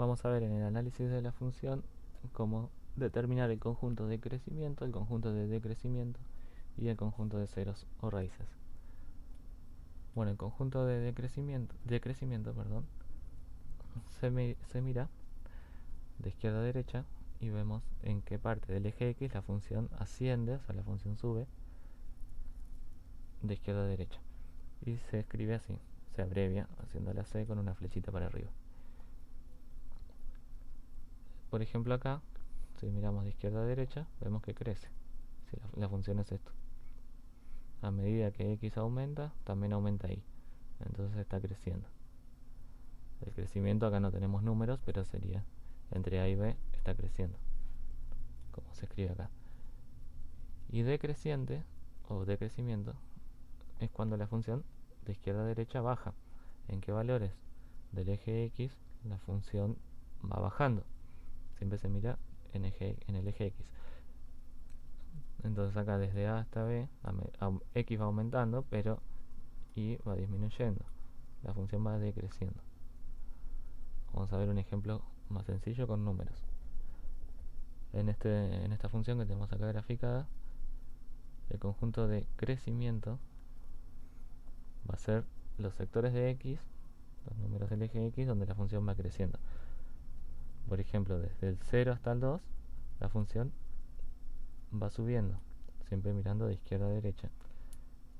Vamos a ver en el análisis de la función cómo determinar el conjunto de crecimiento, el conjunto de decrecimiento y el conjunto de ceros o raíces. Bueno, el conjunto de decrecimiento, se mira de izquierda a derecha y vemos en qué parte del eje X la función asciende, o sea, la función sube de izquierda a derecha. Y se escribe así, se abrevia haciendo la C con una flechita para arriba. Por ejemplo acá, si miramos de izquierda a derecha, vemos que crece. Si la función es esto. A medida que X aumenta, también aumenta Y. Entonces está creciendo. El crecimiento acá no tenemos números, pero sería entre A y B está creciendo, como se escribe acá. Y decreciente o decrecimiento es cuando la función de izquierda a derecha baja. ¿En qué valores del eje X la función va bajando? Siempre se mira en el eje X. Entonces acá desde A hasta B, X va aumentando, pero Y va disminuyendo. La función va decreciendo. Vamos a ver un ejemplo más sencillo con números. En esta función que tenemos acá graficada, el conjunto de crecimiento va a ser los sectores de X, los números del eje X, donde la función va creciendo. Por ejemplo, desde el 0 hasta el 2, la función va subiendo, siempre mirando de izquierda a derecha.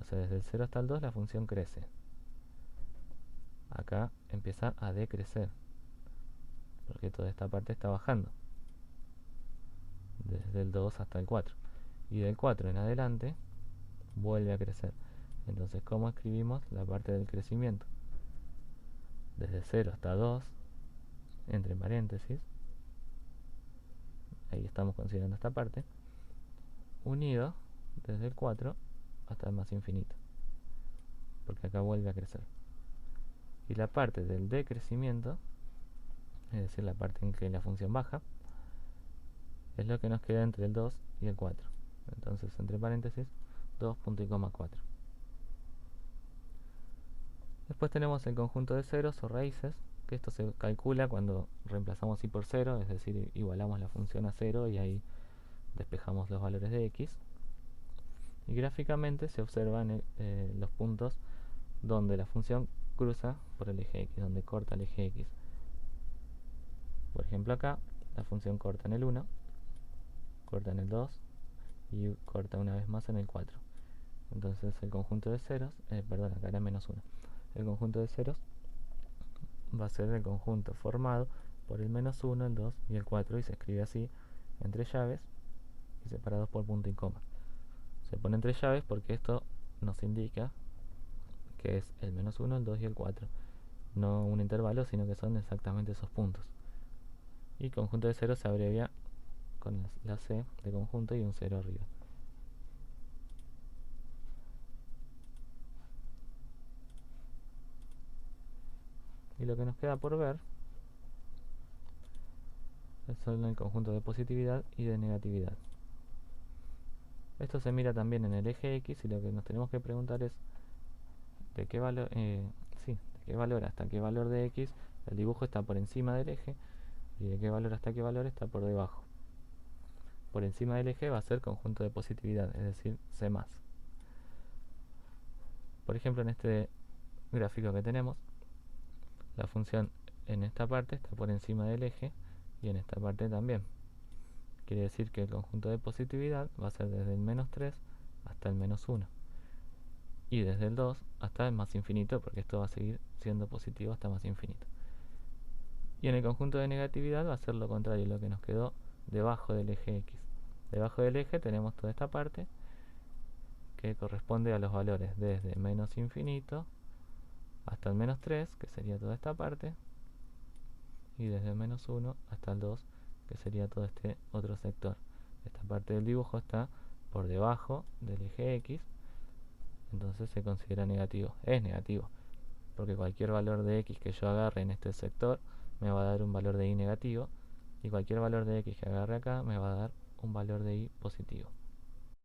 O sea, desde el 0 hasta el 2 la función crece. Acá empieza a decrecer, porque toda esta parte está bajando, desde el 2 hasta el 4. Y del 4 en adelante vuelve a crecer. Entonces, ¿cómo escribimos la parte del crecimiento? Desde 0 hasta 2, entre paréntesis, ahí estamos considerando esta parte, unido desde el 4 hasta el más infinito, porque acá vuelve a crecer. Y la parte del decrecimiento, es decir, la parte en que la función baja, es lo que nos queda entre el 2 y el 4. Entonces, entre paréntesis, 2 punto y coma 4. Después tenemos el conjunto de ceros o raíces, que esto se calcula cuando reemplazamos y por 0, es decir, igualamos la función a 0 y ahí despejamos los valores de x. Y gráficamente se observan los puntos donde la función cruza por el eje x, donde corta el eje x. Por ejemplo acá, la función corta en el 1, corta en el 2 y corta una vez más en el 4. Entonces el conjunto de ceros, perdón, acá era menos 1. El conjunto de ceros va a ser el conjunto formado por el menos 1, el 2 y el 4 y se escribe así entre llaves y separados por punto y coma. Se pone entre llaves porque esto nos indica que es el menos 1, el 2 y el 4. No un intervalo, sino que son exactamente esos puntos. Y conjunto de ceros se abrevia con la C de conjunto y un 0 arriba. Y lo que nos queda por ver son el conjunto de positividad y de negatividad. Esto se mira también en el eje X y lo que nos tenemos que preguntar es de qué valor, de qué valor hasta qué valor de X el dibujo está por encima del eje y de qué valor hasta qué valor está por debajo. Por encima del eje va a ser conjunto de positividad, es decir, C+. Por ejemplo, en este gráfico que tenemos, la función en esta parte está por encima del eje y en esta parte también. Quiere decir que el conjunto de positividad va a ser desde el menos 3 hasta el menos 1. Y desde el 2 hasta el más infinito, porque esto va a seguir siendo positivo hasta más infinito. Y en el conjunto de negatividad va a ser lo contrario, lo que nos quedó debajo del eje X. Debajo del eje tenemos toda esta parte que corresponde a los valores desde menos infinito hasta el menos 3, que sería toda esta parte, y desde el menos 1 hasta el 2, que sería todo este otro sector. Esta parte del dibujo está por debajo del eje X, entonces se considera negativo. Es negativo, porque cualquier valor de X que yo agarre en este sector me va a dar un valor de Y negativo, y cualquier valor de X que agarre acá me va a dar un valor de Y positivo.